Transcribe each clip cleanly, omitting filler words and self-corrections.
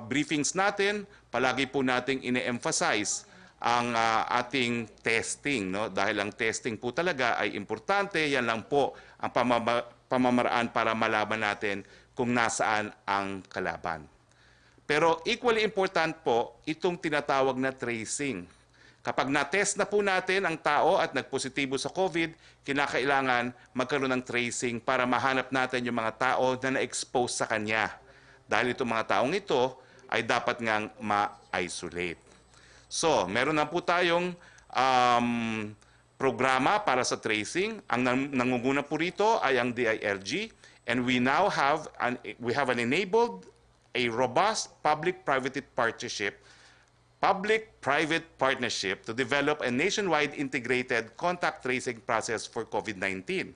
briefings natin, palagi po nating ine-emphasize ang ating testing, no? Dahil ang testing po talaga ay importante, yan lang po ang pamamaraan para malaman natin kung nasaan ang kalaban. Pero equally important po itong tinatawag na tracing. Kapag na-test na po natin ang tao at nagpositibo sa COVID, kinakailangan magkaroon ng tracing para mahanap natin yung mga tao na na-expose sa kanya. Dahil itong mga taong ito ay dapat ngang ma-isolate. So, meron na po tayong programa para sa tracing. Ang nangunguna po rito ay ang DILG, and we have an enabled a robust public-private partnership to develop a nationwide integrated contact tracing process for COVID-19.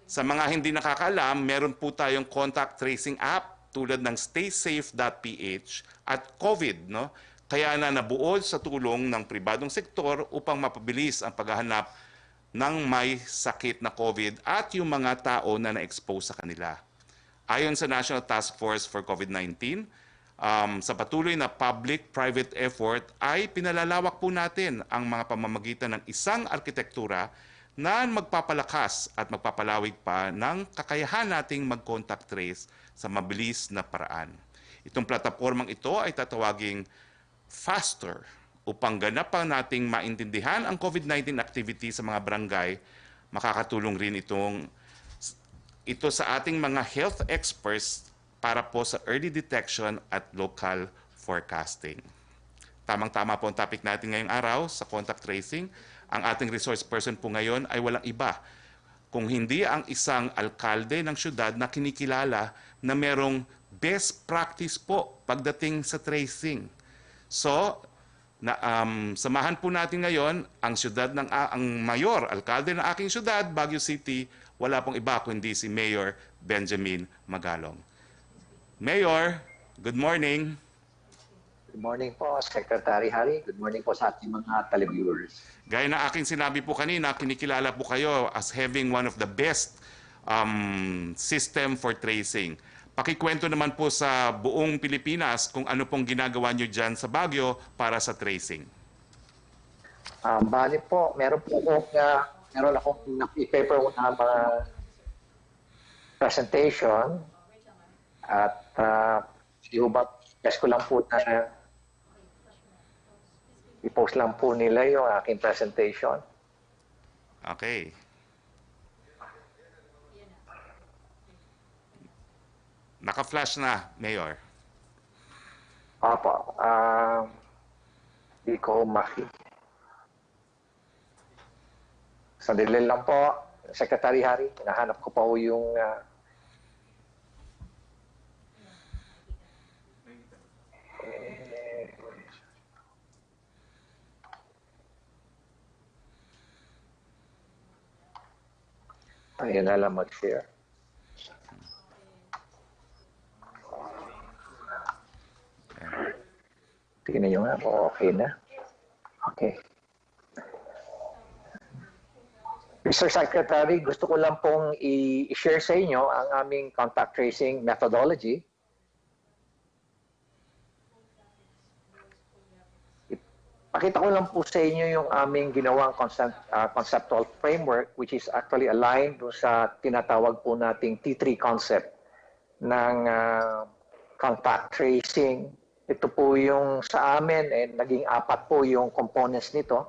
Sa mga hindi nakakaalam, meron po tayong contact tracing app tulad ng staysafe.ph at COVID, no? Kaya na nabuo sa tulong ng pribadong sektor upang mapabilis ang paghahanap ng may sakit na COVID at yung mga tao na na-expose sa kanila. Ayon sa National Task Force for COVID-19, sa patuloy na public-private effort ay pinalalawak po natin ang mga pamamagitan ng isang arkitektura na magpapalakas at magpapalawig pa ng kakayahan nating mag-contact trace sa mabilis na paraan. Itong platapormang ito ay tatawaging faster upang ganapan nating maintindihan ang COVID-19 activity sa mga barangay. Makakatulong rin ito sa ating mga health experts para po sa early detection at local forecasting. Tamang-tama po ang topic natin ngayong araw sa contact tracing. Ang ating resource person po ngayon ay walang iba kung hindi ang isang alkalde ng syudad na kinikilala na merong best practice po pagdating sa tracing. So, samahan po natin ngayon ang ang mayor, alkalde ng aking syudad, Baguio City. Wala pong iba kundi si Mayor Benjamin Magalong. Mayor, good morning. Good morning po, Secretary Harry. Good morning po sa ating mga televiewers. Gaya na aking sinabi po kanina, kinikilala po kayo as having one of the best system for tracing. Pakikwento naman po sa buong Pilipinas kung ano pong ginagawa nyo dyan sa Baguio para sa tracing. Bali po, meron akong naki-paper na mga presentation at guess ko lang po na i-post lang po nila yung aking presentation. Okay. Naka-flash na, Mayor. Opo. Di ko Sandali lang po, Secretary Harry. Hinahanap ko pa po yung... Ayun na lang mag-share. Tingnan nyo nga po, okay na. Okay. Mr. Secretary, gusto ko lang pong i-share sa inyo ang aming contact tracing methodology. Pakita ko lang po sa inyo yung aming ginawang conceptual framework, which is actually aligned sa tinatawag po nating T3 concept ng contact tracing. Ito po yung sa amin, naging 4 po yung components nito.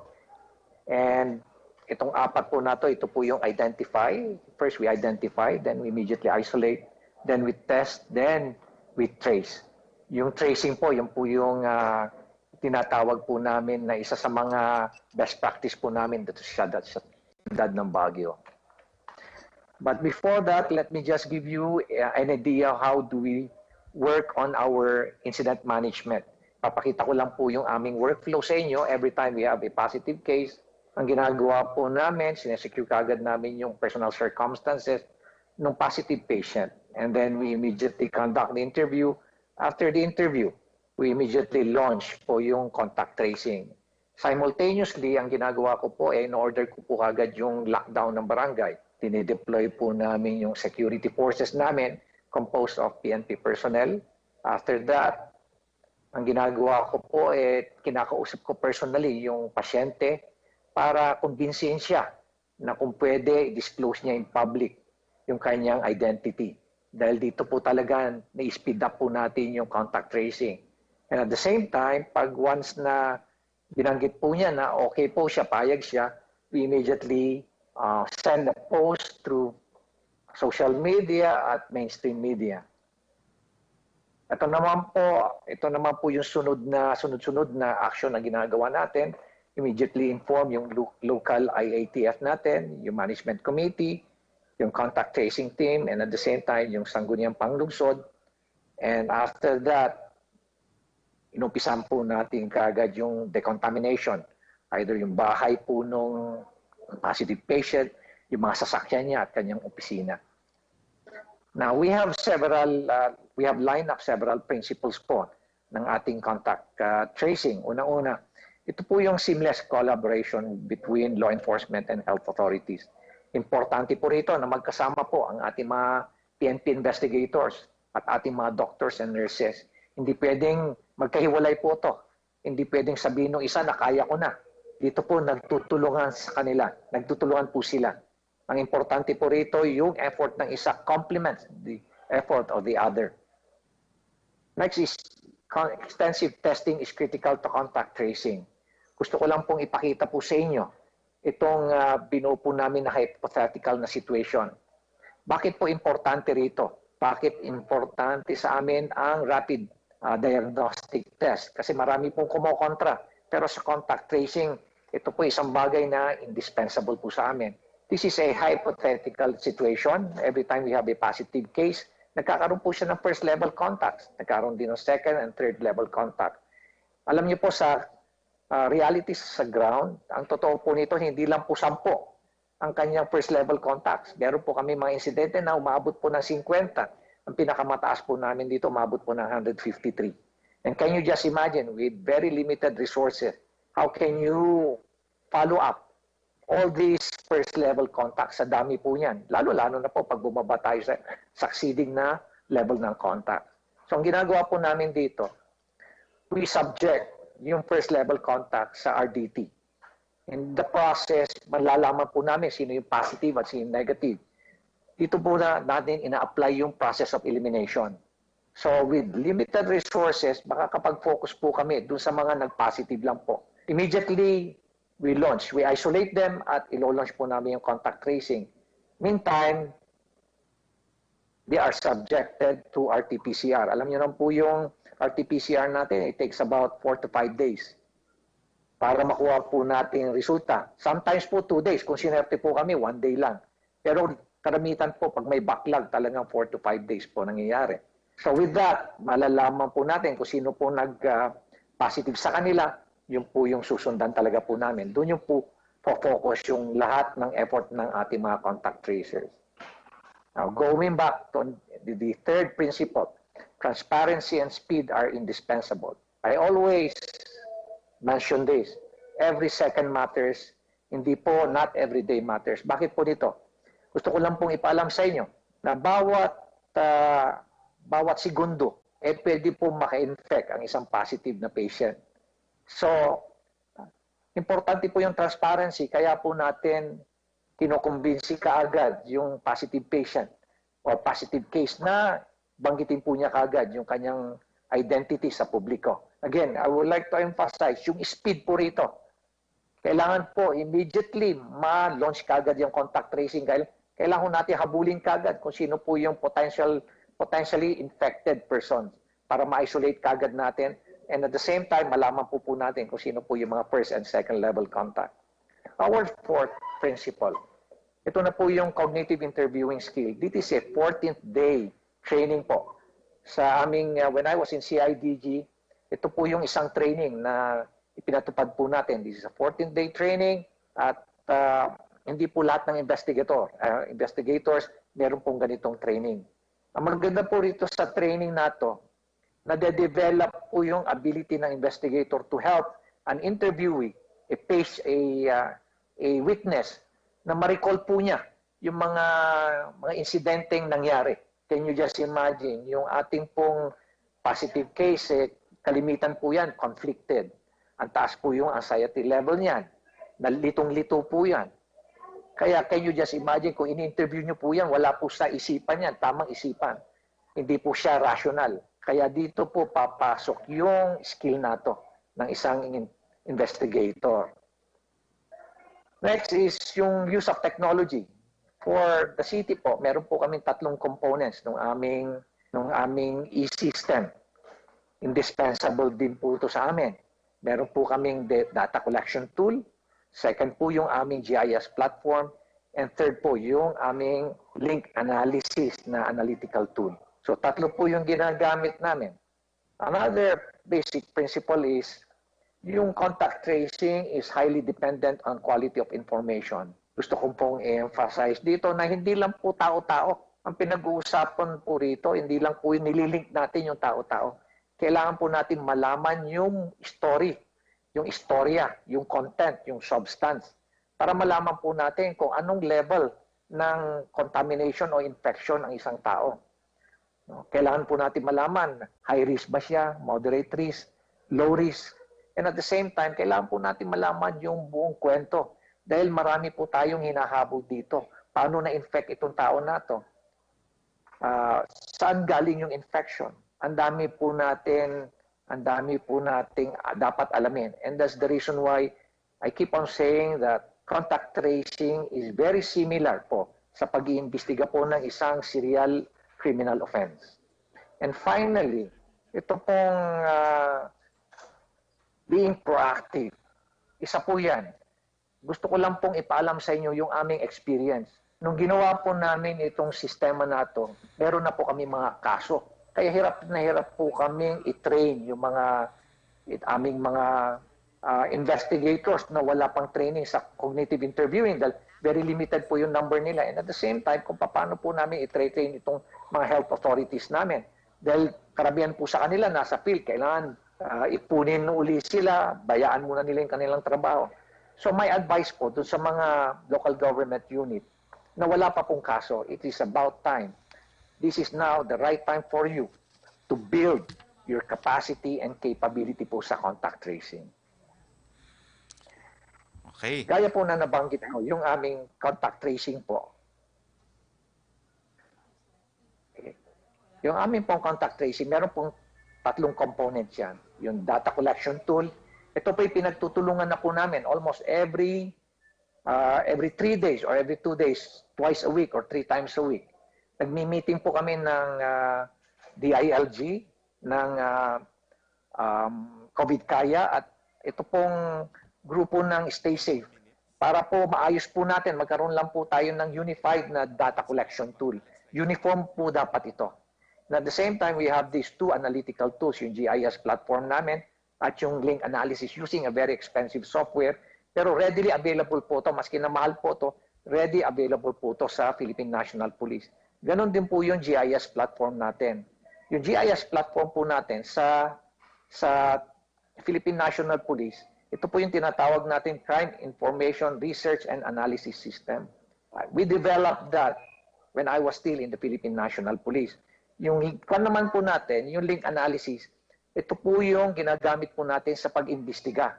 And itong 4 po na ito po yung identify. First, we identify, then we immediately isolate, then we test, then we trace. Yung tracing po, yun po yung tinatawag po namin na isa sa mga best practice po namin dito sa siyudad ng Baguio. But before that, let me just give you an idea how do we work on our incident management. Papakita ko lang po yung aming workflow sa inyo. Every time we have a positive case, ang ginagawa po namin, sinesecure kagad namin yung personal circumstances ng positive patient. And then we immediately conduct the interview. After the interview, we immediately launch po yung contact tracing. Simultaneously, ang ginagawa ko po in-order ko po kagad yung lockdown ng barangay. Dinideploy po namin yung security forces namin composed of PNP personnel, After that, ang ginagawa ko po, kinakausap ko personally yung pasyente para kumbinsihin siya na kung pwede, disclose niya in public yung kanyang identity. Dahil dito po talaga, na-speed up po natin yung contact tracing. And at the same time, pag once na binanggit po niya na okay po siya, payag siya, we immediately send a post through social media at mainstream media. Ito naman po yung sunod-sunod na action na ginagawa natin. Immediately inform yung local IATF natin, yung management committee, yung contact tracing team, and at the same time, yung sangguniang panglungsod. And after that, inumpisan po natin kaagad yung decontamination. Either yung bahay po nung positive patient, yung mga sasakyan niya at kanyang opisina. Now, we have lined up several principles po ng ating contact tracing. Una-una, ito po yung seamless collaboration between law enforcement and health authorities. Importante po rito na magkasama po ang ating mga PNP investigators at ating mga doctors and nurses. Hindi pwedeng magkahiwalay po ito. Hindi pwedeng sabihin ng isa na kaya ko na. Dito po nagtutulungan sa kanila. Nagtutulungan po sila. Ang importante po rito, yung effort ng isa complements the effort of the other. Next is extensive testing is critical to contact tracing. Gusto ko lang pong ipakita po sa inyo itong binuo po namin na hypothetical na situation. Bakit po importante rito? Bakit importante sa amin ang rapid diagnostic test? Kasi marami pong kumokontra. Pero sa contact tracing, ito po isang bagay na indispensable po sa amin. This is a hypothetical situation. Every time we have a positive case, nagkakaroon po siya ng first level contacts. Nagkaroon din ng second and third level contact. Alam niyo po sa realities sa ground, ang totoo po nito, hindi lang po 10 ang kanyang first level contacts. Meron po kami mga insidente na umabot po ng 50. Ang pinakamataas po namin dito, umabot po ng 153. And can you just imagine, with very limited resources, how can you follow up all these first level contacts? Sa dami po niyan. Lalo-lalo na po pag bumaba tayo sa succeeding na level ng contact. So ang ginagawa po namin dito, we subject yung first level contact sa RDT. In the process, malalaman po namin sino yung positive at sino yung negative. Dito po na natin ina-apply yung process of elimination. So with limited resources, makakapag-focus po kami dun sa mga nag-positive lang po. Immediately, we isolate them at ilo-launch po namin yung contact tracing. Meantime, they are subjected to RT-PCR. Alam niyo naman po yung RT-PCR natin, it takes about 4 to 5 days para makuha po natin yung resulta. Sometimes po 2 days. Kung sinerte po kami, 1 day lang. Pero karamitan po, pag may backlog, talagang 4 to 5 days po nangyayari. So with that, malalaman po natin kung sino po nag-positive sa kanila, yun po yung susundan talaga po namin. Doon yung po focus yung lahat ng effort ng ating mga contact tracers. Now, going back to the third principle, transparency and speed are indispensable. I always mention this. Every second matters. Hindi po, not every day matters. Bakit po dito? Gusto ko lang pong ipaalam sa inyo na bawat segundo, pwede po maka-infect ang isang positive na patient. So, importante po yung transparency. Kaya po natin kinukumbinsi kaagad yung positive patient or positive case na banggitin po niya kaagad yung kanyang identity sa publiko. Again, I would like to emphasize yung speed po rito. Kailangan po immediately ma-launch kaagad yung contact tracing. Kailangan natin habulin kaagad kung sino po yung potentially infected persons para ma-isolate kaagad natin. And at the same time, malaman po natin kung sino po yung mga first and second level contact. Our fourth principle, ito na po yung cognitive interviewing skill. This is a 14th day training po. Sa aming, when I was in CIDG, ito po yung isang training na ipinatupad po natin. This is a 14th day training at hindi po lahat ng investigators meron pong ganitong training. Ang maganda po rito sa training na to, nade-develop po yung ability ng investigator to help an interviewee, a witness, na ma-recall po niya yung mga insidenteng nangyari. Can you just imagine, yung ating pong positive case, kalimitan po yan, conflicted. Ang taas po yung anxiety level niyan. Nalitong-lito po yan. Kaya can you just imagine kung in-interview nyo po yan, wala po sa isipan yan, tamang isipan. Hindi po siya rational. Kaya dito po papasok yung skill na to ng isang investigator. Next is yung use of technology. For the city po, meron po kami 3 components ng aming e-system. Indispensable din po ito sa amin. Meron po kaming data collection tool. Second po yung aming GIS platform. And third po yung aming link analysis na analytical tool. So 3 po yung ginagamit namin. Another basic principle is yung contact tracing is highly dependent on quality of information. Gusto ko pong i-emphasize dito na hindi lang po tao-tao. Ang pinag-uusapan po rito, hindi lang po nililink natin yung tao-tao. Kailangan po natin malaman yung story, yung istorya, yung content, yung substance, para malaman po natin kung anong level ng contamination o infection ang isang tao. Kailangan po natin malaman, high risk ba siya, moderate risk, low risk, and at the same time, kailangan po natin malaman yung buong kwento dahil marami po tayong hinahabol dito. Paano na-infect itong tao na to? Saan galing yung infection? Ang dami po nating dapat alamin. And that's the reason why I keep on saying that contact tracing is very similar po sa pag-iimbestiga po ng isang serial criminal offense. And finally, ito pong being proactive. Isa po yan. Gusto ko lang pong ipaalam sa inyo yung aming experience. Nung ginawa po namin itong sistema na ito, meron na po kami mga kaso. Kaya hirap na hirap po kaming i-train yung aming mga investigators na wala pang training sa cognitive interviewing dahil very limited po yung number nila. And at the same time, kung paano po namin i-train itong mga health authorities namin. Dahil karamihan po sa kanila nasa field, kailangan ipunin uli sila, bayaan muna nila yung kanilang trabaho. So my advice po dun sa mga local government unit na wala pa pong kaso, it is about time. This is now the right time for you to build your capacity and capability po sa contact tracing. Okay. Gaya po na nabanggit ko, yung aming contact tracing po. Okay. Yung aming pong contact tracing, meron pong 3 components yan. Yung data collection tool, ito po yung pinagtutulungan na po namin almost every 3 days or every 2 days, twice a week or 3 times a week. Nagmi-meeting po kami ng DILG, ng COVID Kaya at ito pong grupo ng Stay Safe para po maayos po natin, magkaroon lang po tayo ng unified na data collection tool. Uniform po dapat ito. And at the same time, we have these 2 analytical tools, yung GIS platform namin at yung link analysis using a very expensive software. Pero readily available po ito, maski na mahal po ito, ready available po ito sa Philippine National Police. Ganon din po yung GIS platform natin. Yung GIS platform po natin sa Philippine National Police, ito po yung tinatawag natin Crime Information Research and Analysis System. We developed that when I was still in the Philippine National Police. Yung naman po natin, yung link analysis, ito po yung ginagamit po natin sa pag-imbestiga.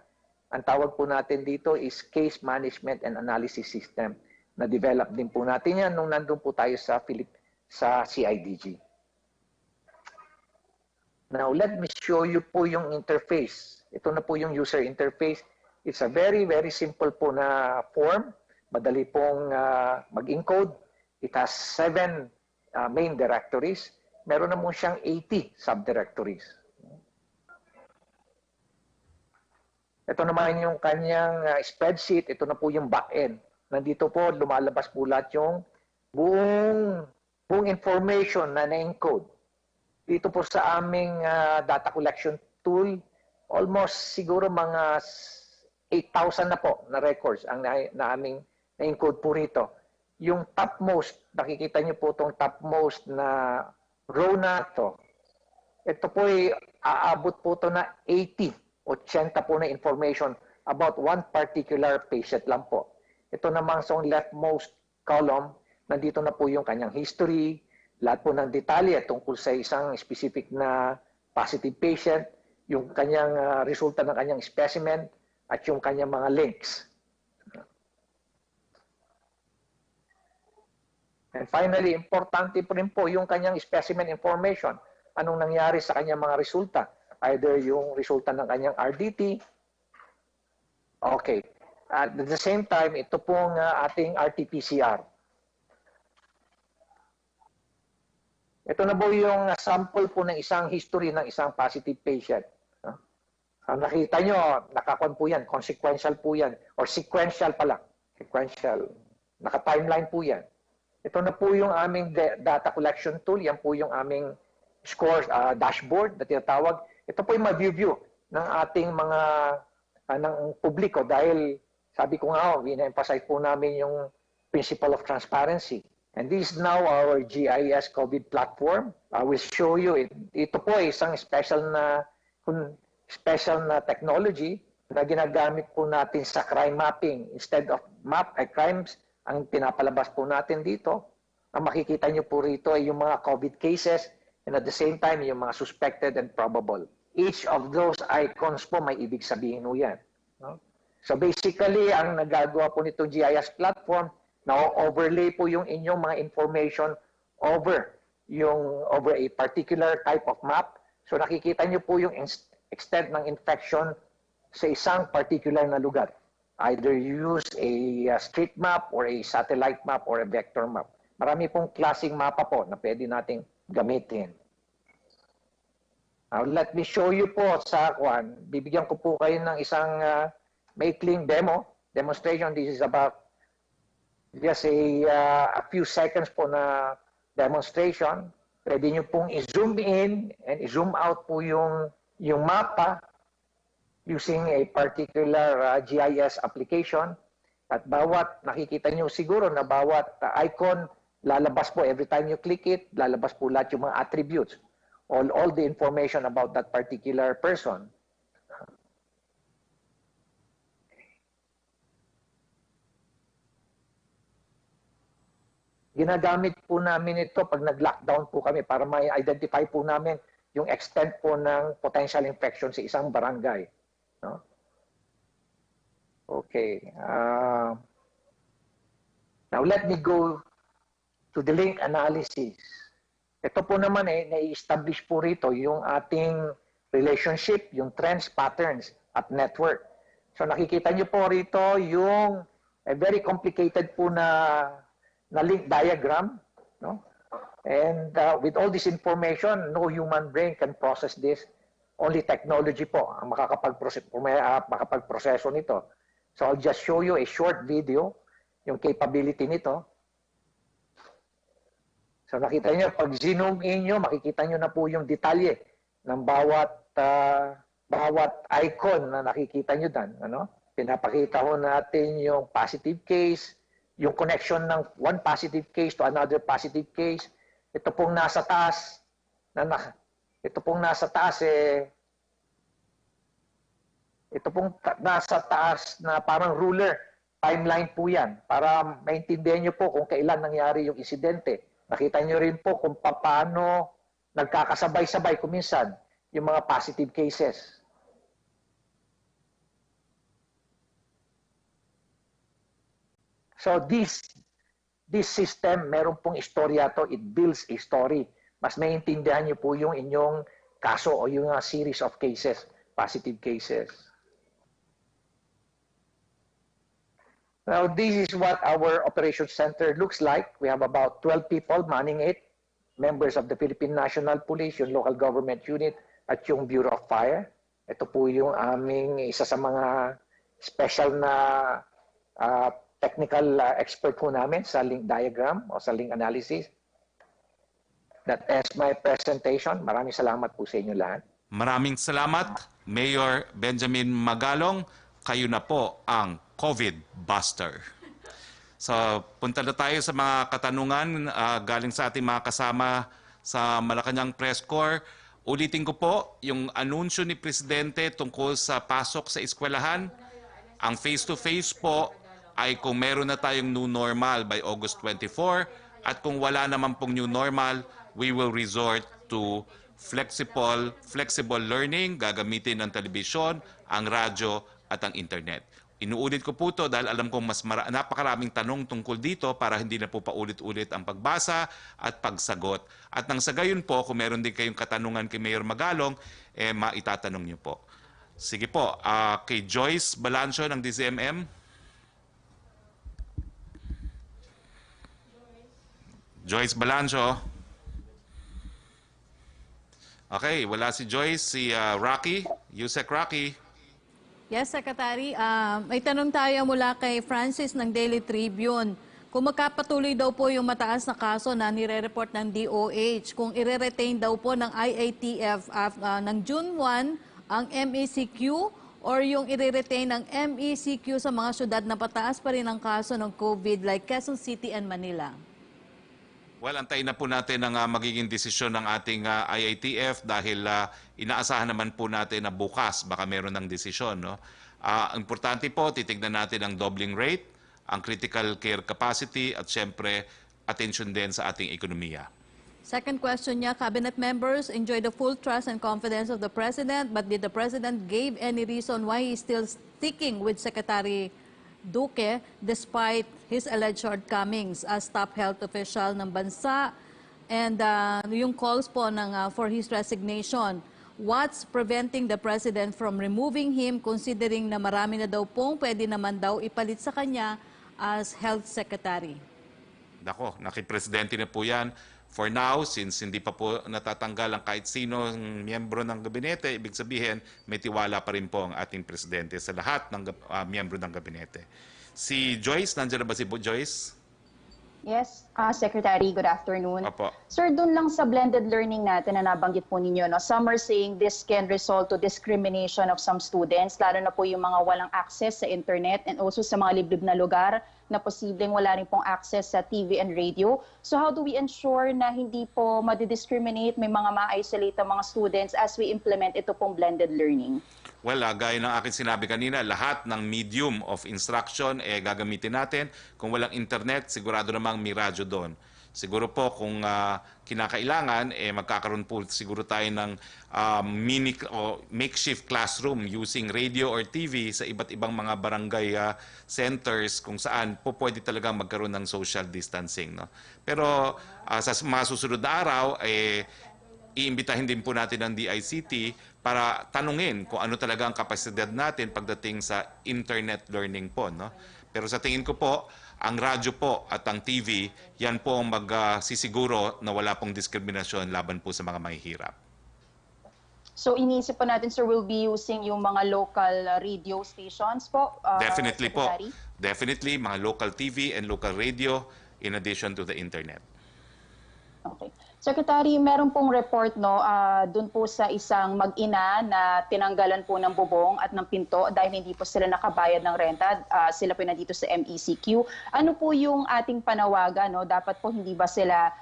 Ang tawag po natin dito is Case Management and Analysis System. Na-develop din po natin yan nung nandun po tayo sa CIDG. Now, let me show you po yung interface. Ito na po yung user interface. It's a very, very simple po na form. Madali pong mag-encode. It has 7 main directories. Meron na mo siyang 80 subdirectories. Ito naman yung kanyang spreadsheet. Ito na po yung back-end. Nandito po, lumalabas po lahat yung buong information na na-encode. Dito po sa aming data collection tool, almost siguro mga 8,000 na po na records ang na aming na-encode po rito. Yung topmost, nakikita niyo po itong topmost na row na ito. Ito po ay aabot po ito na 80 po na information about one particular patient lang po. Ito naman sa leftmost column, nandito na po yung kanyang history, lahat po ng detalye tungkol sa isang specific na positive patient, yung kanyang resulta ng kanyang specimen, at yung kanyang mga links. And finally, importante po rin po yung kanyang specimen information. Anong nangyari sa kanyang mga resulta? Either yung resulta ng kanyang RDT. Okay. At the same time, ito pong ating RT-PCR. Ito na po yung sample po ng isang history ng isang positive patient. Ang nakita nyo, nakakon po yan, consequential po yan, or sequential pala. Sequential. Naka-timeline po yan. Ito na po yung aming data collection tool. Yan po yung aming scores dashboard na tinatawag. Ito po yung ma-view ng ating mga ng publiko dahil sabi ko nga, ina-emphasize po namin yung principle of transparency. And this is now our GIS COVID platform. I will show you. Ito po ay isang special na technology na ginagamit po natin sa crime mapping. Instead of crimes, ang pinapalabas po natin dito, ang makikita nyo po rito ay yung mga COVID cases and at the same time, yung mga suspected and probable. Each of those icons po may ibig sabihin po yan. No? So basically, ang nagagawa po nito GIS platform, na-overlay po yung inyong mga information over a particular type of map. So nakikita nyo po yung extent ng infection sa isang particular na lugar. Either use a street map or a satellite map or a vector map. Marami pong klaseng mapa po na pwede nating gamitin. Now, let me show you po sa kwan. Bibigyan ko po kayo ng isang maikling demonstration. This is about just a few seconds po na demonstration. Pwede nyo pong i-zoom in and i-zoom out po yung mapa using a particular GIS application. At bawat, nakikita nyo siguro na bawat icon, lalabas po every time you click it, lalabas po lahat yung mga attributes. All the information about that particular person. Ginagamit po namin ito pag nag-lockdown po kami para ma-identify po namin yung extent po ng potential infection sa isang barangay. No? Okay. Now let me go to the link analysis. Ito po naman na-establish po rito yung ating relationship, yung trends, patterns, at network. So nakikita nyo po rito yung very complicated po na link diagram. No? And with all this information, no human brain can process this. Only technology po ang makapagproseso nito. So I'll just show you a short video, yung capability nito. So nakita nyo, pag zoom in nyo, makikita nyo na po yung detalye ng bawat icon na nakikita nyo dan. Ano? Pinapakita ho natin yung positive case, yung connection ng one positive case to another positive case. Ito pong nasa taas, na parang ruler, timeline po yan, para maintindihan nyo po kung kailan nangyari yung insidente. Nakita nyo rin po kung paano nagkakasabay-sabay kuminsan yung mga positive cases. So this system, meron pong istorya to, it builds a story. Mas maintindihan nyo po yung inyong kaso o yung series of cases, positive cases. Now, this is what our operations center looks like. We have about 12 people manning it, members of the Philippine National Police, yung local government unit, at yung Bureau of Fire. Ito po yung aming isa sa mga special na technical expert po namin sa link diagram o sa link analysis. That ends my presentation. Maraming salamat po sa inyo lahat. Maraming salamat, Mayor Benjamin Magalong. Kayo na po ang COVID Buster. So, punta na tayo sa mga katanungan galing sa ating mga kasama sa Malacanang Press Corps. Ulitin ko po yung anunsyo ni Presidente tungkol sa pasok sa eskwelahan. Ang face-to-face po ay kung meron na tayong new normal by August 24 at kung wala naman pong new normal, we will resort to flexible learning, gagamitin ang telebisyon, ang radyo at ang internet. Inuulit ko po ito dahil alam kong napakaraming tanong tungkol dito para hindi na po paulit-ulit ang pagbasa at pagsagot. At nang sa gayon po, kung meron din kayong katanungan kay Mayor Magalong, maitatanong niyo po. Sige po, kay Joyce Balancio ng DZMM. Joyce Balancio. Okay, wala si Joyce, si Roque, Yusek Roque. Yes, Secretary. May tanong tayo mula kay Francis ng Daily Tribune. Kung magkapatuloy daw po yung mataas na kaso na nire-report ng DOH, kung ire-retain daw po ng IATF ng June 1 ang MECQ or yung ire-retain ng MECQ sa mga syudad na pataas pa rin ang kaso ng COVID like Quezon City and Manila? Well, antayin na po natin ang magiging desisyon ng ating IATF dahil inaasahan naman po natin na bukas baka meron ng desisyon. No? Importante po, titignan natin ang doubling rate, ang critical care capacity at syempre attention din sa ating ekonomiya. Second question niya, cabinet members enjoy the full trust and confidence of the President, but did the President give any reason why he is still sticking with Secretary Duque despite his alleged shortcomings as top health official ng bansa and yung calls po for his resignation? What's preventing the President from removing him considering na marami na daw pong pwede naman daw ipalit sa kanya as Health Secretary? Nako, nakipresidente na po yan. For now, since hindi pa po natatanggal ang kahit sino miyembro ng gabinete, ibig sabihin may tiwala pa rin po ang ating presidente sa lahat ng miyembro ng gabinete. Si Joyce, nandiyan na ba si Joyce? Yes, Secretary, good afternoon. Opo. Sir, dun lang sa blended learning natin na nabanggit po ninyo, no? Some are saying this can result to discrimination of some students, lalo na po yung mga walang access sa internet and also sa mga liblib na lugar na posibleng wala rin pong access sa TV and radio. So how do we ensure na hindi po madidiscriminate, may mga ma-isolate ang mga students as we implement ito pong blended learning? Well, gaya ng aking sinabi kanina, lahat ng medium of instruction gagamitin natin. Kung walang internet, sigurado namang may radyo doon. Siguro po kung kinakailangan, magkakaroon po siguro tayo ng mini o makeshift classroom using radio or TV sa iba't ibang mga barangay centers kung saan po pwede talagang magkaroon ng social distancing. No? Pero sa mga susunod na araw, iimbitahin din po natin ang DICT para tanungin kung ano talaga ang kapasidad natin pagdating sa internet learning po. No? Pero sa tingin ko po, ang radyo po at ang TV, yan po ang magsisiguro na wala pong diskriminasyon laban po sa mga mahihirap. So iniisip po natin, sir, we'll be using yung mga local radio stations po? Definitely Secretary? po. Definitely, mga local TV and local radio in addition to the internet. Okay. Secretary, meron pong report dun po sa isang mag-ina na tinanggalan po ng bubong at ng pinto dahil hindi po sila nakabayad ng renta. Sila po nandito sa MECQ. Ano po yung ating panawagan? No? Dapat po hindi ba sila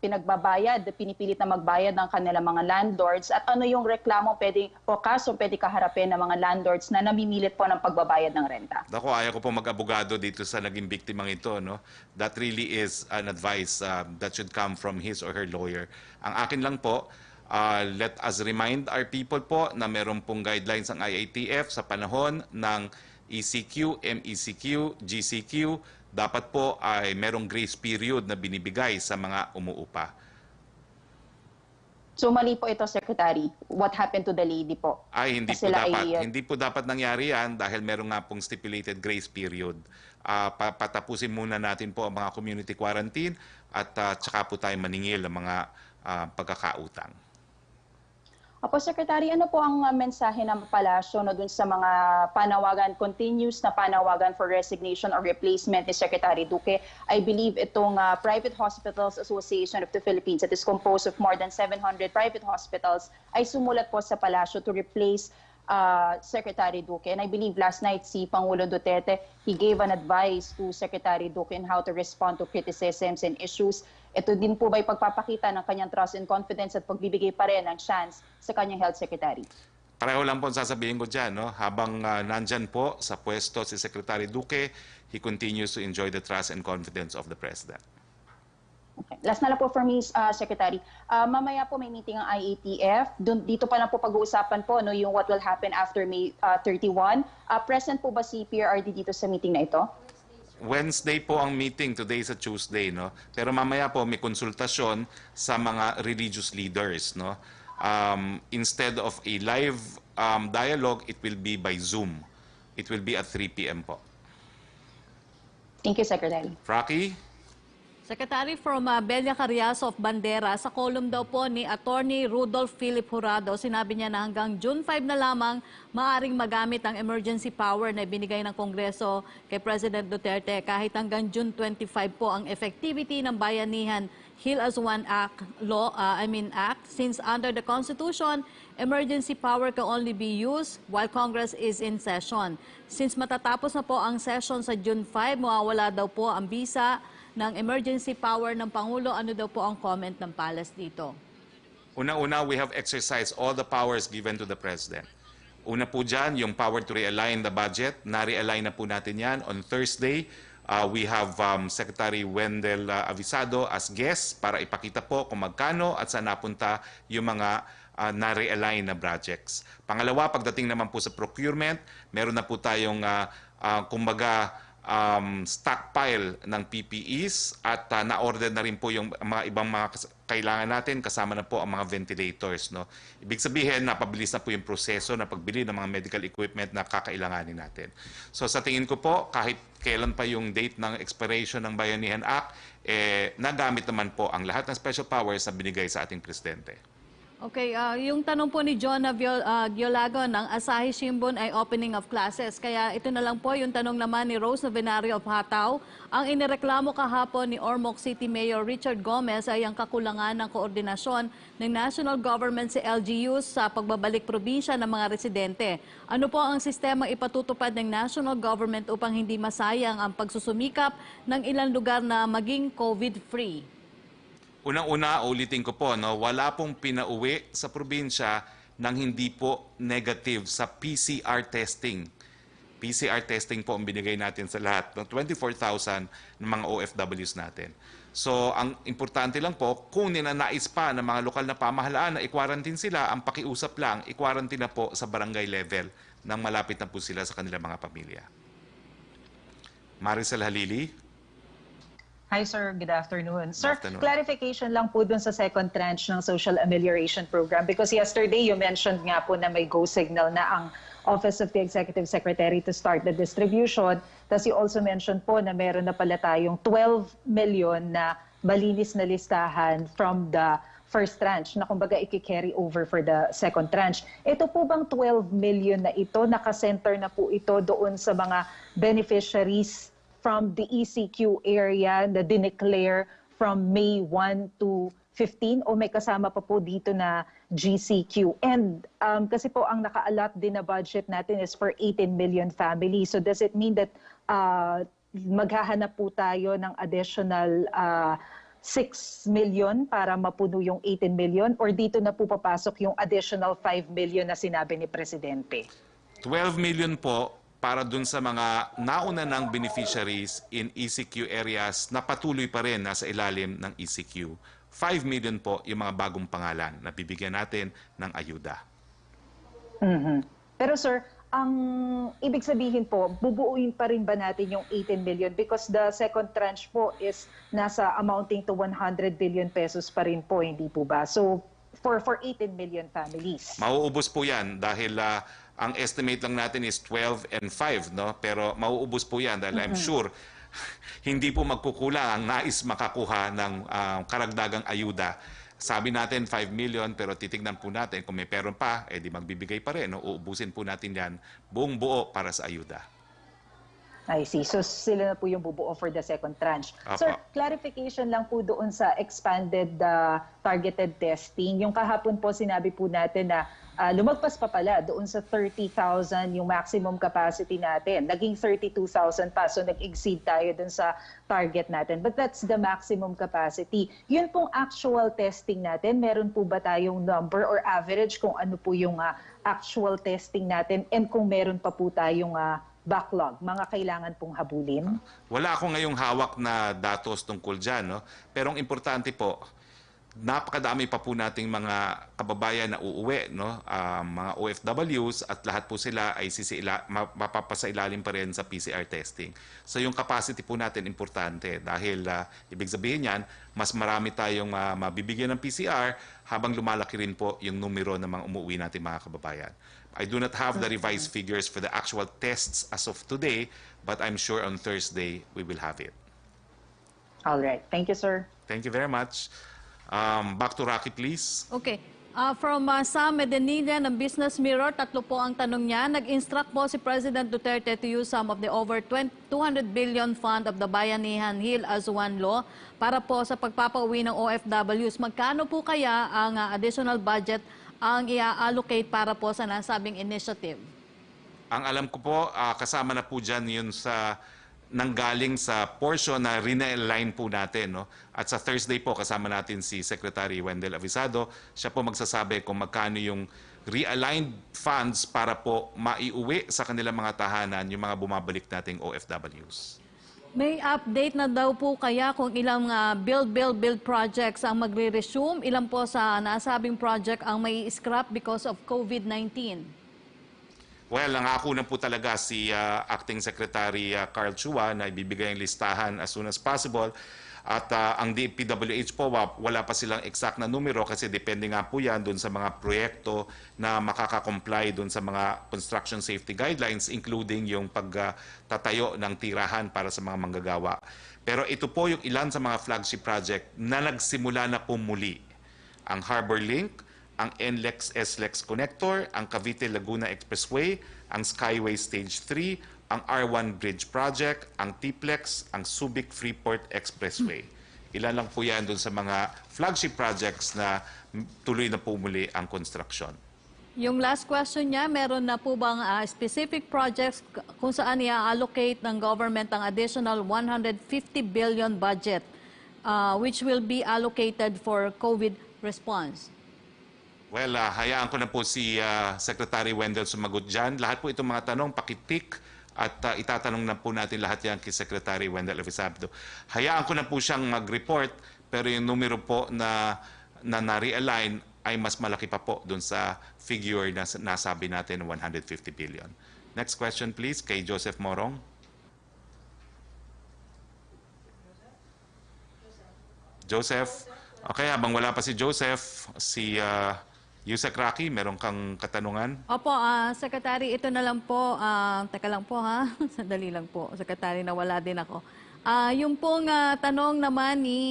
pinagbabayad, pinipilit na magbayad ng kanilang mga landlords? At ano yung reklamo kaso pwede kaharapin ng mga landlords na namimilit po ng pagbabayad ng renta? Ako, ayaw ko po mag-abogado dito sa naging biktimang ito. No? That really is an advice that should come from his or her lawyer. Ang akin lang po, let us remind our people po na meron pong guidelines ang IATF sa panahon ng ECQ, MECQ, GCQ. Dapat po ay merong grace period na binibigay sa mga umuupa. So mali po ito, Secretary. What happened to the lady po? Ay, hindi po dapat. Hindi po dapat nangyari yan dahil meron nga pong stipulated grace period. Patapusin muna natin po ang mga community quarantine at tsaka po tayo maningil ng mga pagkakautang. Apo, Secretary, ano po ang mensahe ng palasyo dun sa mga panawagan, continuous na panawagan for resignation or replacement ni Secretary Duque? I believe itong Private Hospitals Association of the Philippines, that is composed of more than 700 private hospitals, ay sumulat po sa palasyo to replace Secretary Duque. And I believe last night si Pangulo Duterte, he gave an advice to Secretary Duque on how to respond to criticisms and issues. Ito din po ba'y pagpapakita ng kanyang trust and confidence at pagbibigay pa rin ng chance sa kanyang Health Secretary? Pareho lang po ang sasabihin ko dyan. No? Habang nandyan po sa pwesto si Secretary Duque, he continues to enjoy the trust and confidence of the President. Okay. Last na lang po for me, Secretary. Mamaya po may meeting ang IATF. Dito pa lang po pag-uusapan po no, yung what will happen after May 31. Present po ba si PRRD dito sa meeting na ito? Wednesday po ang meeting, today sa Tuesday, no? Pero mamaya po may konsultasyon sa mga religious leaders, no? Instead of a live dialogue, it will be by Zoom. It will be at 3 p.m. po. Thank you, Secretary. Roque? Secretary from Belia Carrias of Bandera, sa column daw po ni Attorney Rudolph Philip Jurado, sinabi niya na hanggang June 5 na lamang maaring magamit ang emergency power na binigay ng Kongreso kay President Duterte. Kahit hanggang June 25 po ang effectivity ng Bayanihan Heal as One Act, Act, since under the Constitution, emergency power can only be used while Congress is in session. Since matatapos na po ang session sa June 5, mawawala daw po ang bisa ng emergency power ng Pangulo. Ano daw po ang comment ng Palace dito? Una-una, we have exercised all the powers given to the President. Una po dyan, yung power to realign the budget. Na-realign na po natin yan. On Thursday, we have Secretary Wendell Avisado as guest para ipakita po kung magkano at saan napunta yung mga na-realign na projects. Pangalawa, pagdating naman po sa procurement, meron na po tayong kumbaga stockpile ng PPEs at na-order na rin po yung mga ibang mga kailangan natin, kasama na po ang mga ventilators. No? Ibig sabihin, napabilis na po yung proseso na pagbili ng mga medical equipment na kakailanganin natin. So sa tingin ko po, kahit kailan pa yung date ng expiration ng Bayanihan Act, nagamit naman po ang lahat ng special powers na binigay sa ating Presidente. Okay, yung tanong po ni John Giolago ng Asahi Shimbun ay opening of classes. Kaya ito na lang po yung tanong naman ni Rose Novenario of Hataw. Ang inireklamo kahapon ni Ormoc City Mayor Richard Gomez ay ang kakulangan ng koordinasyon ng national government sa LGUs sa pagbabalik probinsya ng mga residente. Ano po ang sistemang ipatutupad ng national government upang hindi masayang ang pagsusumikap ng ilang lugar na maging COVID-free? Unang-una, ulitin ko po, no, wala pong pinauwi sa probinsya nang hindi po negative sa PCR testing. PCR testing po ang binigay natin sa lahat ng 24,000 ng mga OFWs natin. So, ang importante lang po, kung ninanais pa ng mga lokal na pamahalaan na i-quarantine sila, ang pakiusap lang, i-quarantine na po sa barangay level nang malapit na po sila sa kanilang mga pamilya. Maricel Halili. Hi sir, good afternoon. Sir, Good afternoon. clarification lang po dun sa second tranche ng Social Amelioration Program because yesterday you mentioned nga po na may go signal na ang Office of the Executive Secretary to start the distribution. Tapos you also mentioned po na meron na pala tayong 12 million na malinis na listahan from the first tranche na kumbaga i-carry over for the second tranche. Ito po bang 12 million na ito, nakasenter na po ito doon sa mga beneficiaries from the ECQ area na dineclare from May 1 to 15 o may kasama pa po dito na GCQ? And kasi po ang naka-allot din na budget natin is for 18 million families. So does it mean that maghahanap po tayo ng additional 6 million para mapuno yung 18 million or dito na po papasok yung additional 5 million na sinabi ni Presidente? 12 million po para dun sa mga nauna ng beneficiaries in ECQ areas na patuloy pa rin nasa ilalim ng ECQ. 5 million po yung mga bagong pangalan na bibigyan natin ng ayuda. Pero sir, ang ibig sabihin po, bubuuin pa rin ba natin yung 18 million? Because the second tranche po is nasa amounting to 100 billion pesos pa rin po, hindi po ba? So for 18 million families. Mauubos po yan dahil ang estimate lang natin is 12 and 5, no? Pero mauubos po yan dahil I'm sure hindi po magkukulang ang nais makakuha ng karagdagang ayuda. Sabi natin 5 million pero titignan po natin kung may peron pa, di magbibigay pa rin. No? Uubusin po natin yan buong buo para sa ayuda. I see. So sila na po yung bubuo for the second tranche. Apa. Sir, clarification lang po doon sa expanded targeted testing. Yung kahapon po sinabi po natin na lumagpas pa pala doon sa 30,000 yung maximum capacity natin. Naging 32,000 pa. So nag-exceed tayo doon sa target natin. But that's the maximum capacity. Yun pong actual testing natin, meron po ba tayong number or average kung ano po yung actual testing natin and kung meron pa po tayong backlog, mga kailangan pong habulin? Wala ako ngayong hawak na datos tungkol dyan, no? Pero ang importante po, napakadami pa po nating mga kababayan na uuwi, no? Mga OFWs, at lahat po sila ay mapapasailalim pa rin sa PCR testing. So yung capacity po natin importante dahil ibig sabihin yan, mas marami tayong mabibigyan ng PCR habang lumalaki rin po yung numero ng mga umuwi natin mga kababayan. I do not have the revised figures for the actual tests as of today, but I'm sure on Thursday we will have it. All right. Thank you, sir. Thank you very much. Back to Roque, please. Okay. From Sam Medenilla ng Business Mirror, tatlo po ang tanong niya. Nag-instruct po si President Duterte to use some of the over 200 billion fund of the Bayanihan Hill as one law para po sa pagpapauwi ng OFWs. Magkano po kaya ang additional budget ang i-allocate para po sa nasabing initiative? Ang alam ko po, kasama na po dyan yun sa nanggaling sa portion na rina-align po natin. No? At sa Thursday po, kasama natin si Secretary Wendell Avisado. Siya po magsasabi kung magkano yung realigned funds para po maiuwi sa kanilang mga tahanan yung mga bumabalik nating OFWs. May update na daw po kaya kung ilang build projects ang magre-resume? Ilan po sa nasabing project ang may scrap because of COVID-19? Well, nangako na po talaga si Acting Secretary Carl Chua na ibibigay ang listahan as soon as possible. At ang DPWH po, wala pa silang exact na numero kasi depende nga po yan dun sa mga proyekto na makakakomply dun sa mga construction safety guidelines, including yung pagtatayo ng tirahan para sa mga manggagawa. Pero ito po yung ilan sa mga flagship project na nagsimula na po muli. Ang Harbor Link, ang NLEX-SLEX Connector, ang Cavite-Laguna Expressway, ang Skyway Stage 3, ang R1 Bridge Project, ang TPLEX, ang Subic-Freeport Expressway. Ilan lang po yan dun sa mga flagship projects na tuloy na po muli ang construction. Yung last question niya, meron na po bang specific projects kung saan i-allocate ng government ang additional 150 billion budget which will be allocated for COVID response? Well, hayaan ko na po si Secretary Wendell sumagot dyan. Lahat po itong mga tanong, pakitik at itatanong na po natin lahat yan kay Secretary Wendell Avisado. Hayaan ko na po siyang mag-report, pero yung numero po na na-realign ay mas malaki pa po dun sa figure na nasabi natin, 150 billion. Next question please, kay Joseph Morong. Joseph. Okay, habang wala pa si Joseph, si Yusek Roque, meron kang katanungan? Opo, Secretary, ito na lang po. Teka lang po ha, sandali lang po. Secretary, nawala din ako. Yung pong tanong naman ni...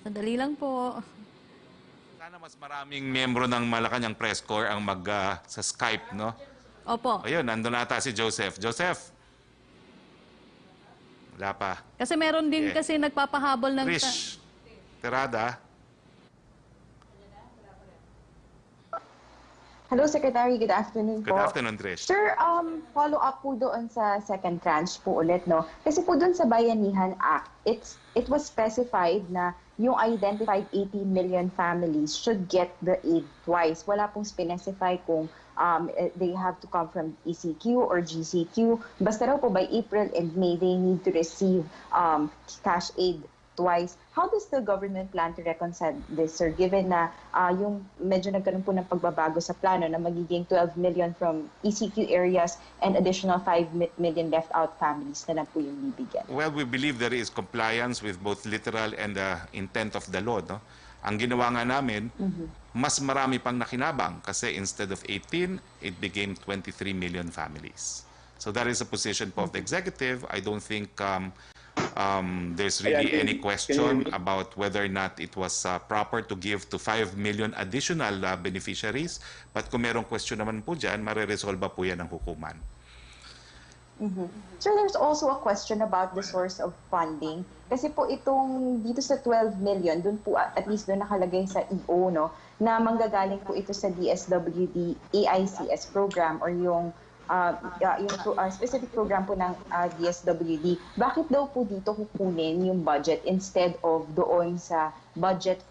Sandali lang po. Sana mas maraming miyembro ng Malacanang Press Corps ang sa Skype, no? Opo. Ayun, nandun nata si Joseph. Joseph? Wala pa. Kasi meron din kasi nagpapahabol ng... Trish, Terada. Hello, Secretary. Good afternoon po. Good afternoon, Trish. Sir, follow up po doon sa second tranche po ulit, no? Kasi po doon sa Bayanihan Act, it was specified na yung identified 80 million families should get the aid twice. Wala pong specify kung they have to come from ECQ or GCQ. Basta raw po by April and May, they need to receive cash aid twice. How does the government plan to reconcile this, sir, given na yung medyo nagkaroon po ng pagbabago sa plano na magiging 12 million from ECQ areas and additional 5 million left out families na lang po yung bibigyan? Well, we believe there is compliance with both literal and the intent of the law, no? Ang ginawa nga namin, mas marami pang nakinabang kasi instead of 18, it became 23 million families. So that is a position po of the executive. I don't think there's really any question about whether or not it was proper to give to 5 million additional beneficiaries. But kung merong question naman po dyan, mariresolba po yan ng hukuman. Sir, there's also a question about the source of funding. Kasi po itong dito sa 12 million, dun po at least doon nakalagay sa EO, no, na manggagaling po ito sa DSWD AICS program or yung specific program po ng DSWD, bakit daw po dito kukunin yung budget instead of doon sa budget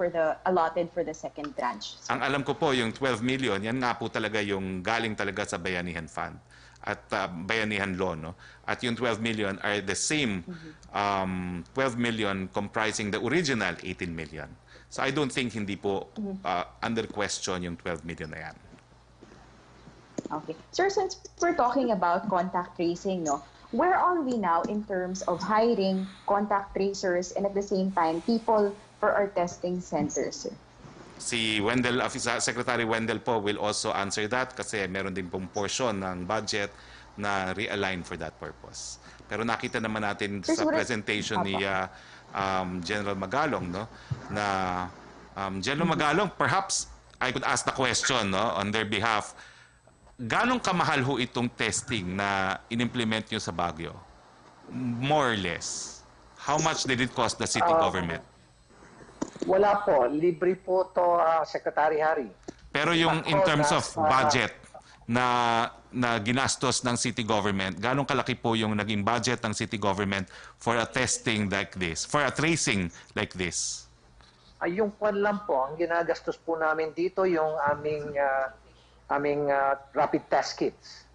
allotted for the second tranche? Ang alam ko po, yung 12 million, yan nga po talaga yung galing talaga sa Bayanihan Fund at Bayanihan Law. No? At yung 12 million are the same 12 million comprising the original 18 million. So I don't think hindi po under question yung 12 million na yan. Okay. Sir, since we're talking about contact tracing, no, where are we now in terms of hiring contact tracers and at the same time people for our testing centers, sir? Si Wendell, Secretary Wendell po will also answer that kasi meron din pong portion ng budget na realign for that purpose. Pero nakita naman natin sa presentation ni General Magalong, no, na General Magalong, perhaps I could ask the question, no, on their behalf. Ganong kamahal ho itong testing na inimplement nyo sa Baguio? More or less. How much did it cost the city government? Wala po. Libre po to, Secretary Harry. Pero yung in terms of budget na ginastos ng city government, ganong kalaki po yung naging budget ng city government for a testing like this, for a tracing like this? Ay, yung kwan lang po, ang ginagastos po namin dito, yung aming rapid test kits.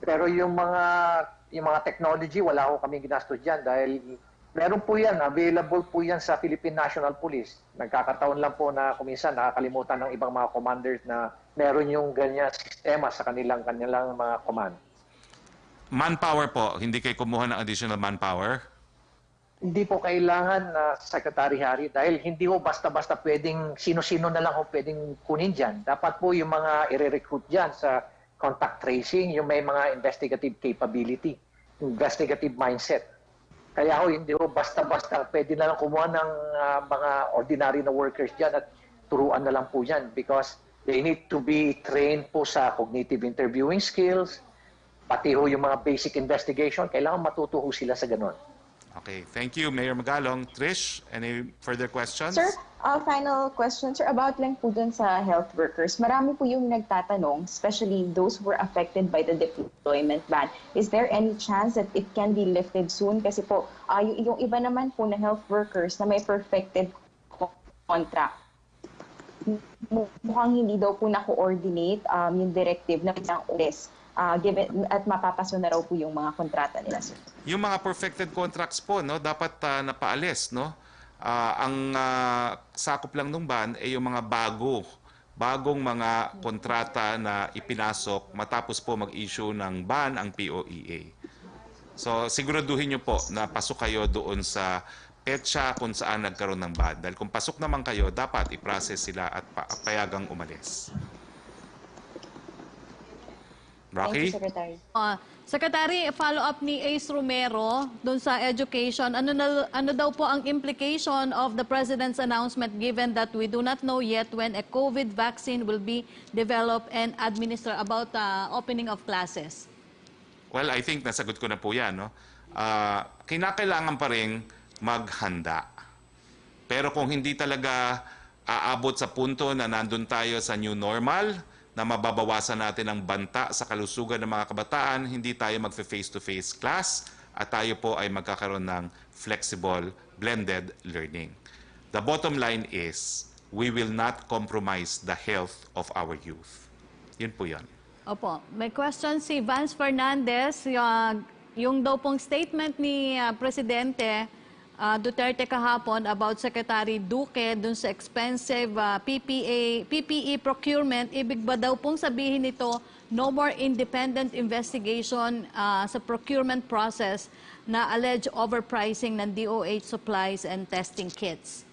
Pero yung mga technology, wala ko kami ginastos dyan dahil meron po yan, available po yan sa Philippine National Police. Nagkakataon lang po na kuminsan nakakalimutan ng ibang mga commanders na meron yung ganyan sistema sa kanilang mga command. Manpower po, hindi kayo kumuha ng additional manpower? Hindi po kailangan na Secretary Harry dahil hindi po basta-basta pwedeng sino-sino na lang po pwedeng kunin dyan. Dapat po yung mga i-recruit dyan sa contact tracing, yung may mga investigative capability, investigative mindset. Kaya ho, hindi po basta-basta pwede na lang kumuha ng mga ordinary na workers dyan at turuan na lang po dyan because they need to be trained po sa cognitive interviewing skills, pati ho yung mga basic investigation, kailangan matuto ho sila sa ganon. Okay, thank you, Mayor Magalong. Trish, any further questions? Sir, final question, sir, about lang po dun sa health workers. Marami po yung nagtatanong, especially those who were affected by the deployment ban. Is there any chance that it can be lifted soon? Kasi po, yung iba naman po na health workers na may perfected contract, mukhang hindi daw po na-coordinate yung directive na isang ulis. Given at mapapaso na raw po yung mga kontrata nila, sir. Yung mga perfected contracts po, no, dapat napaalis, no. Ang sakop lang ng ban ay yung mga bagong mga kontrata na ipinasok matapos po mag-issue ng ban ang POEA. So siguraduhin niyo po na pasok kayo doon sa petsa kung saan nagkaroon ng ban. Dahil kung pasok naman kayo, dapat i-process sila at payagang umalis. Roque? Thank you, Secretary. Secretary, follow-up ni Ace Romero doon sa education. Ano daw po ang implication of the President's announcement given that we do not know yet when a COVID vaccine will be developed and administered about opening of classes? Well, I think nasagot ko na po yan. No? Kinakailangan pa rin maghanda. Pero kung hindi talaga aabot sa punto na nandun tayo sa new normal, na mababawasan natin ang banta sa kalusugan ng mga kabataan, hindi tayo mag-face-to-face class at tayo po ay magkakaroon ng flexible, blended learning. The bottom line is, we will not compromise the health of our youth. Yun po yun. Opo. May question si Vance Fernandez. Yung daw pong statement ni Presidente Duterte kahapon about Secretary Duque dun sa expensive PPE procurement, ibig ba daw pong sabihin nito no more independent investigation sa procurement process na alleged overpricing ng DOH supplies and testing kits?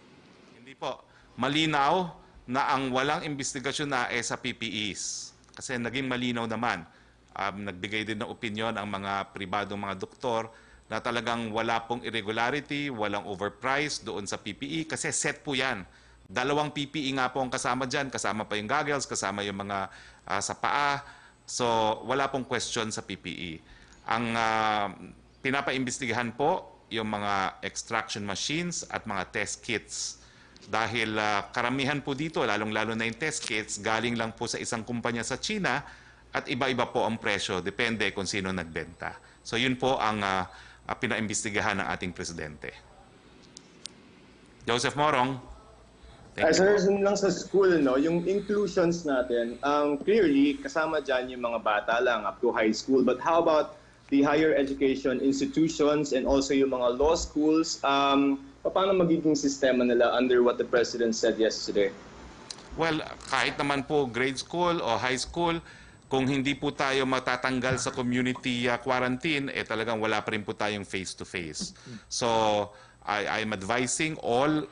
Hindi po. Malinaw na ang walang investigasyon na sa PPEs. Kasi naging malinaw naman. Nagbigay din ng opinion ang mga pribadong mga doktor na talagang wala pong irregularity, walang overprice doon sa PPE kasi set po yan. 2 PPE nga po ang kasama dyan, kasama pa yung goggles, kasama yung mga sa paa. So wala pong question sa PPE. Ang pinapaimbestigahan po yung mga extraction machines at mga test kits. Dahil karamihan po dito, lalong-lalo na yung test kits, galing lang po sa isang kumpanya sa China at iba-iba po ang presyo, depende kung sino nagbenta. So yun po ang pinaimbestigahan ng ating presidente. Joseph Morong. Thank you Sir, po. lang sa school, no, yung inclusions natin, clearly, kasama dyan yung mga bata lang up to high school. But how about the higher education institutions and also yung mga law schools? Paano magiging sistema nila under what the President said yesterday? Well, kahit naman po grade school o high school, kung hindi po tayo matatanggal sa community quarantine, talagang wala pa rin po tayong face-to-face. So, I'm advising all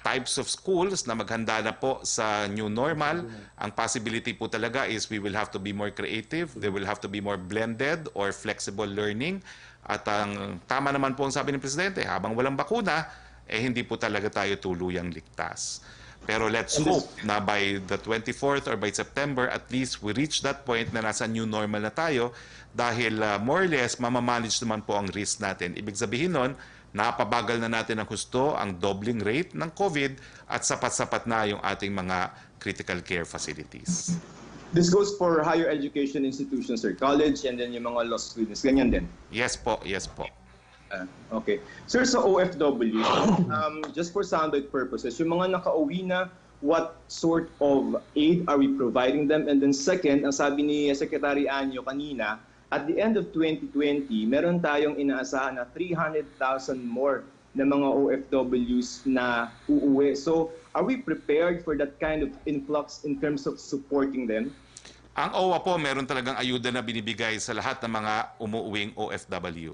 types of schools na maghanda na po sa new normal. Ang possibility po talaga is we will have to be more creative, there will have to be more blended or flexible learning. At ang tama naman po ang sabi ng Presidente, habang walang bakuna, hindi po talaga tayo tuluyang ligtas. Pero let's hope na by the 24th or by September, at least we reach that point na nasa new normal na tayo dahil more or less mamamanage naman po ang risk natin. Ibig sabihin nun, napabagal na natin ang husto, ang doubling rate ng COVID at sapat-sapat na yung ating mga critical care facilities. This goes for higher education institutions, sir, college and then yung mga law students, ganyan din? Yes po, yes po. Okay. Sir, sa OFW, just for soundbite purposes, yung mga nakauwi na, what sort of aid are we providing them? And then second, ang sabi ni Secretary Anyo kanina, at the end of 2020, meron tayong inaasahan na 300,000 more na mga OFWs na uuwi. So, are we prepared for that kind of influx in terms of supporting them? Ang OWA po, meron talagang ayuda na binibigay sa lahat ng mga umuuwing OFW.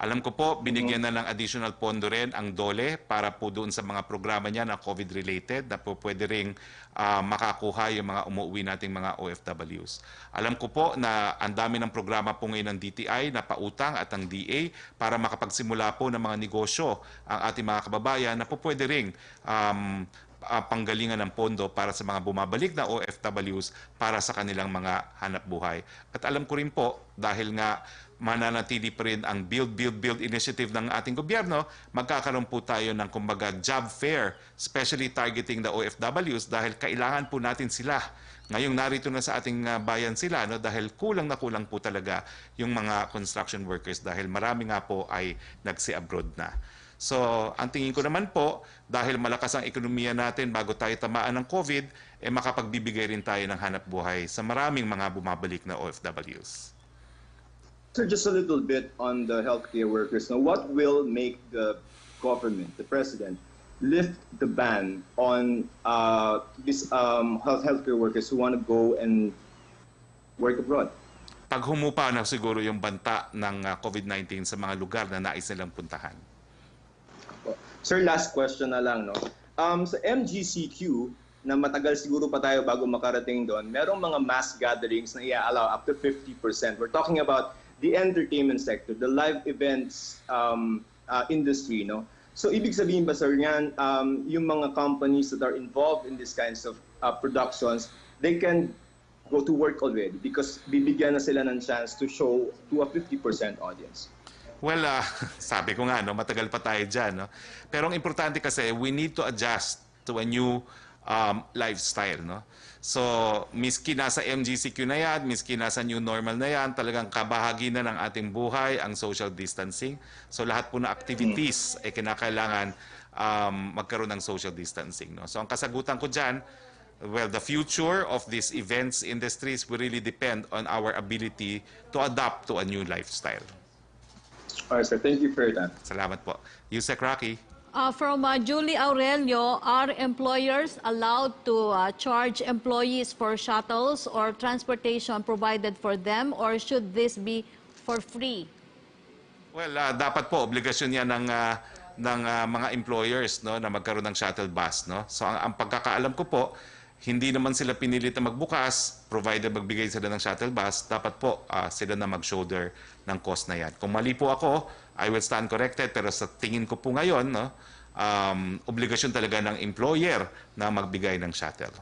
Alam ko po, binigyan na ng additional pondo rin ang DOLE para po doon sa mga programa niya na COVID-related na po pwede ring makakuha yung mga umuwi nating mga OFWs. Alam ko po na ang dami ng programa po ngayon ng DTI na pautang at ang DA para makapagsimula po ng mga negosyo ang ating mga kababayan na po pwede ring panggalingan ng pondo para sa mga bumabalik na OFWs para sa kanilang mga hanap buhay. At alam ko rin po, dahil nga mananatili pa rin ang Build initiative ng ating gobyerno, magkakaroon po tayo ng kumbaga job fair, especially targeting the OFWs dahil kailangan po natin sila. Ngayong narito na sa ating bayan sila dahil kulang na kulang po talaga yung mga construction workers dahil marami nga po ay nagsi-abroad na. So, ang tingin ko naman po, dahil malakas ang ekonomiya natin bago tayo tamaan ng COVID, makapagbibigay rin tayo ng hanap buhay sa maraming mga bumabalik na OFWs. Sir, just a little bit on the healthcare workers. Now, what will make the government, the president, lift the ban on these healthcare workers who want to go and work abroad? Pag humupa na siguro yung banta ng COVID-19 sa mga lugar na nais nilang puntahan. Sir, last question na lang, no? Sa MGCQ, na matagal siguro pa tayo bago makarating doon, merong mga mass gatherings na i-allow up to 50%. We're talking about the entertainment sector, the live events industry, no? So, ibig sabihin ba, sir, yan, yung mga companies that are involved in these kinds of productions, they can go to work already because bibigyan na sila ng chance to show to a 50% audience. Well, sabi ko nga, no, matagal pa tayo dyan. No? Pero ang importante kasi, we need to adjust to a new lifestyle. No? So, miski nasa MGCQ na yan, miski nasa new normal na yan, talagang kabahagi na ng ating buhay ang social distancing. So, lahat po na activities ay kinakailangan magkaroon ng social distancing. No? So, ang kasagutan ko dyan, well, the future of these events industries will really depend on our ability to adapt to a new lifestyle. All right, sir. Thank you for your time. Salamat po. Yusek Roque. From Julie Aurelio, are employers allowed to charge employees for shuttles or transportation provided for them, or should this be for free? Well, dapat po obligasyon yan ng mga employers, no, na magkaroon ng shuttle bus, no. So ang pagkakaalam ko po, hindi naman sila pinilit na magbukas, provided magbigay sila ng shuttle bus, dapat po sila na mag-shoulder ng cost na yan. Kung mali po ako, I will stand corrected, pero sa tingin ko po ngayon, no, obligasyon talaga ng employer na magbigay ng shuttle.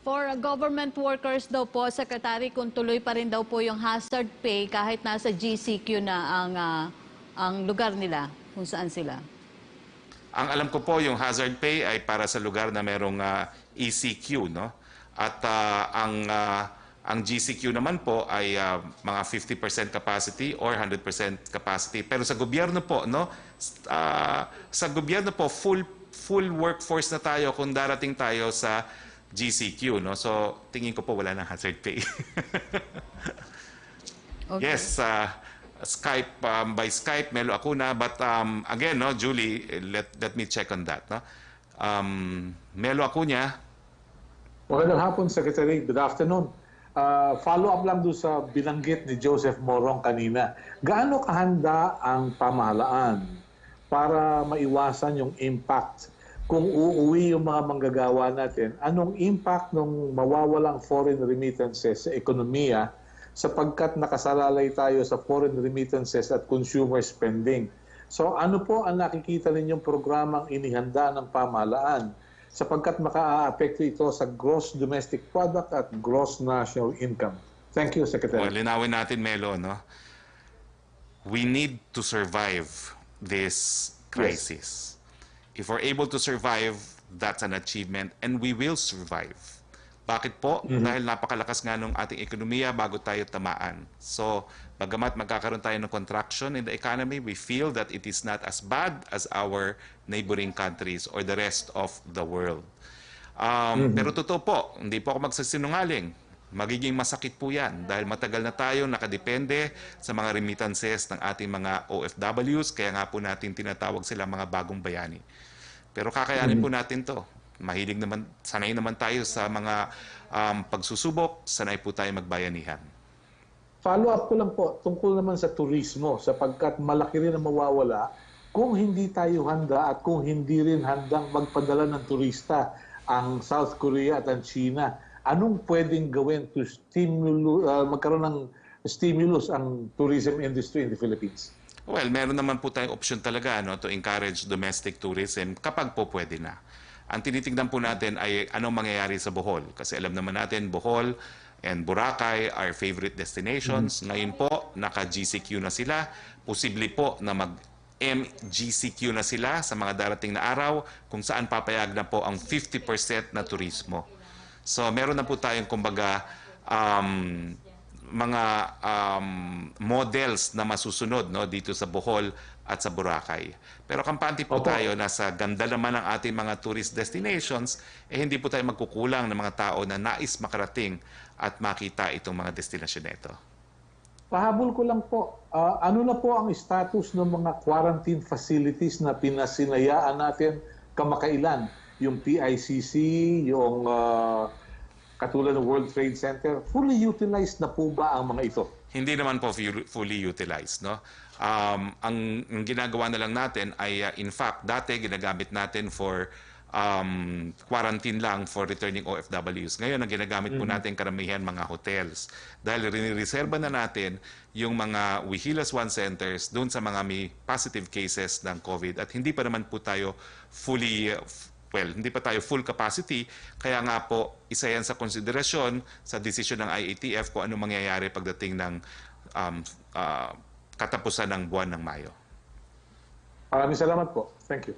For government workers daw po, Secretary, kung tuloy pa rin daw po yung hazard pay kahit nasa GCQ na ang lugar nila, kung saan sila. Ang alam ko po, yung hazard pay ay para sa lugar na merong ECQ, no? At Ang GCQ naman po ay mga 50% capacity or 100% capacity. Pero sa gobyerno po, no, sa gobyerno po full workforce na tayo kung darating tayo sa GCQ, no. So tingin ko po wala nang hazard pay. Okay. Yes, Skype by Skype Melo Acuna, but again, no, Julie, let me check on that, no. Melo Acuna. Magandang hapon, Secretary. Good afternoon. Follow-up lang doon sa binanggit ni Joseph Morong kanina. Gaano kahanda ang pamahalaan para maiwasan yung impact kung uuwi yung mga manggagawa natin? Anong impact ng mawawalang foreign remittances sa ekonomiya sapagkat nakasalalay tayo sa foreign remittances at consumer spending? So ano po ang nakikita ninyong programang inihanda ng pamahalaan sapagkat maka-aapekto ito sa gross domestic product at gross national income? Thank you, Secretary. Well, linawin natin, Melo, no? We need to survive this crisis. If we're able to survive, that's an achievement, and we will survive. Bakit po? Dahil napakalakas nga ng ating ekonomiya bago tayo tamaan. So, bagamat magkakaroon tayo ng contraction in the economy, we feel that it is not as bad as our neighboring countries or the rest of the world. Pero totoo po, hindi po ako magsasinungaling. Magiging masakit po yan dahil matagal na tayo nakadepende sa mga remittances ng ating mga OFWs, kaya nga po natin tinatawag sila mga bagong bayani. Pero kakayanin po natin to. Mahilig naman, sanay naman tayo sa mga pagsusubok, sanay po tayo magbayanihan. Follow-up ko lang po tungkol naman sa turismo sapagkat malaki rin ang mawawala kung hindi tayo handa at kung hindi rin handang magpadala ng turista ang South Korea at ang China. Anong pwedeng gawin to magkaroon ng stimulus ang tourism industry in the Philippines? Well, meron naman po tayong option talaga, no, to encourage domestic tourism kapag po pwede na. Ang tinitingnan po natin ay anong mangyayari sa Bohol. Kasi alam naman natin, Bohol and Boracay are favorite destinations. Ngayon po, naka-GCQ na sila. Posible po na mag-MGCQ na sila sa mga darating na araw kung saan papayag na po ang 50% na turismo. So meron na po tayong kumbaga mga models na masusunod, no, dito sa Bohol at sa Boracay. Pero kampante po tayo na sa ganda naman ng ating mga tourist destinations, hindi po tayo magkukulang ng mga tao na nais makarating at makita itong mga destinasyon na ito. Pahabol ko lang po, ano na po ang status ng mga quarantine facilities na pinasinayaan natin kamakailan? Yung PICC, yung katulad ng World Trade Center, fully utilized na po ba ang mga ito? Hindi naman po fully utilized, no? Ang ginagawa na lang natin ay in fact dati ginagamit natin for quarantine lang for returning OFWs. Ngayon ang ginagamit po natin karamihan mga hotels dahil rinireserba na natin yung mga Wihilas One centers doon sa mga may positive cases ng COVID at hindi pa naman po tayo hindi pa tayo full capacity, kaya nga po isa yan sa konsiderasyon sa desisyon ng IATF kung ano mangyayari pagdating ng katapusan ng buwan ng Mayo. Maraming salamat po. Thank you.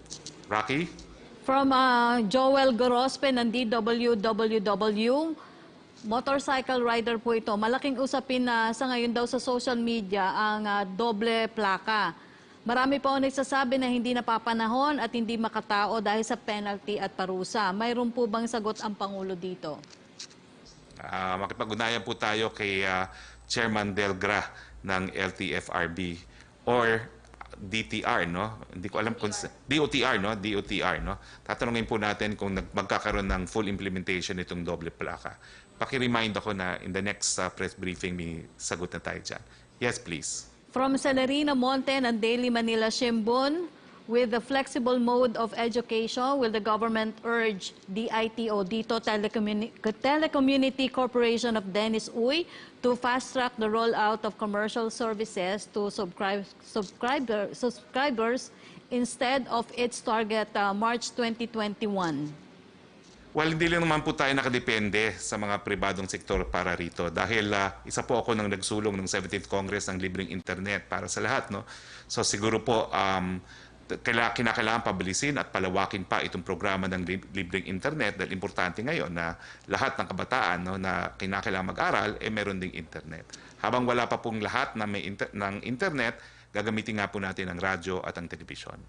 Rocky? From Joel Gorospe ng DWWW, motorcycle rider po ito. Malaking usapin na sa ngayon daw sa social media ang doble plaka. Marami po ang nagsasabi na hindi napapanahon at hindi makatao dahil sa penalty at parusa. Mayroon po bang sagot ang Pangulo dito? Makipag-unayan po tayo kay Chairman Delgra ng LTFRB or DTR, no? Hindi ko alam kung DOTR, no? DOTR, no? Tatanungin po natin kung magkakaroon ng full implementation itong doble plaka. Paki-remind ako na in the next press briefing may sagot na tayo dyan. Yes, please. From Celerina Monte ng Daily Manila Shimbun, with the flexible mode of education, will the government urge DITO, Dito Telecommunity Corporation of Dennis Uy, to fast-track the rollout of commercial services to subscribers instead of its target March 2021? Well, hindi lang naman po tayo nakadepende sa mga pribadong sektor para rito. Dahil isa po ako nang nagsulong ng 17th Congress ng libreng internet para sa lahat, no? So siguro po kinakailangan pabilisin at palawakin pa itong programa ng libreng internet dahil importante ngayon na lahat ng kabataan na kinakailangan mag-aral, meron ding internet. Habang wala pa pong lahat na ng internet, gagamitin nga po natin ang radyo at ang telebisyon.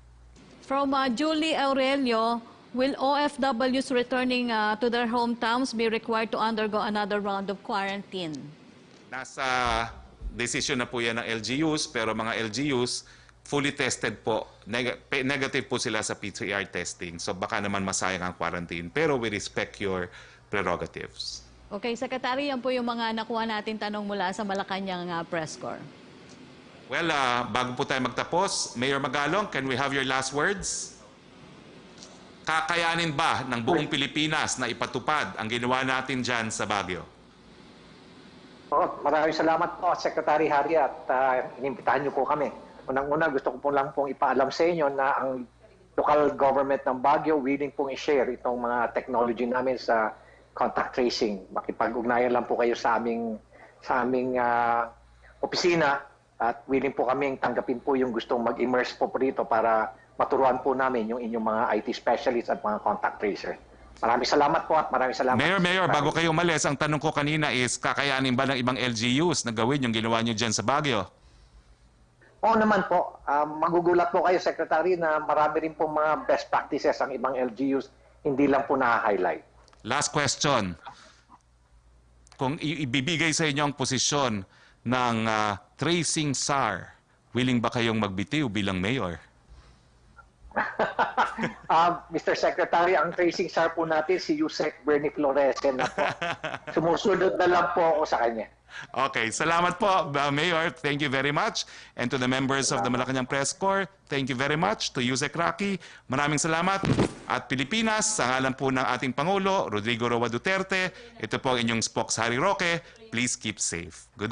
From Julie Aurelio, will OFWs returning to their hometowns be required to undergo another round of quarantine? Nasa desisyon na po yan ng LGUs, pero mga LGUs, fully tested po, negative po sila sa PCR testing. So baka naman masayang ang quarantine. Pero we respect your prerogatives. Okay, Secretary, yan po yung mga nakuha natin tanong mula sa Malacanang press corps. Well, bago po tayo magtapos, Mayor Magalong, can we have your last words? Kakayanin ba ng buong Pilipinas na ipatupad ang ginawa natin dyan sa Baguio? Maraming salamat po, Secretary Harry, at inimbitahan niyo po kami. Unang-una, gusto ko po lang pong ipaalam sa inyo na ang local government ng Baguio willing pong i-share itong mga technology namin sa contact tracing. Makipag-ugnayan lang po kayo sa aming opisina at willing po kaming tanggapin po yung gustong mag-immerse po rito para maturuan po namin yung inyong mga IT specialists at mga contact tracer. Maraming salamat po at maraming salamat. Mayor, bago kayo umalis, ang tanong ko kanina is kakayanin ba ng ibang LGUs na gawin yung ginawa nyo dyan sa Baguio? Oo naman po. Magugulat po kayo, Secretary, na marami rin po mga best practices ang ibang LGUs, hindi lang po na-highlight. Last question. Kung ibibigay sa inyo ang posisyon ng tracing SAR, willing ba kayong magbitiw bilang mayor? Mr. Secretary, ang tracing SAR po natin si Yusek Bernie Floresen na po. Sumusunod na lang po ako sa kanya. Okay, salamat po, Mayor. Thank you very much. And to the members of the Malacanang Press Corps, thank you very much. To Yusek Roque, maraming salamat. At Pilipinas, sa ngalan po ng ating Pangulo, Rodrigo Roa Duterte, ito po ang inyong spokes, Harry Roque. Please keep safe. Good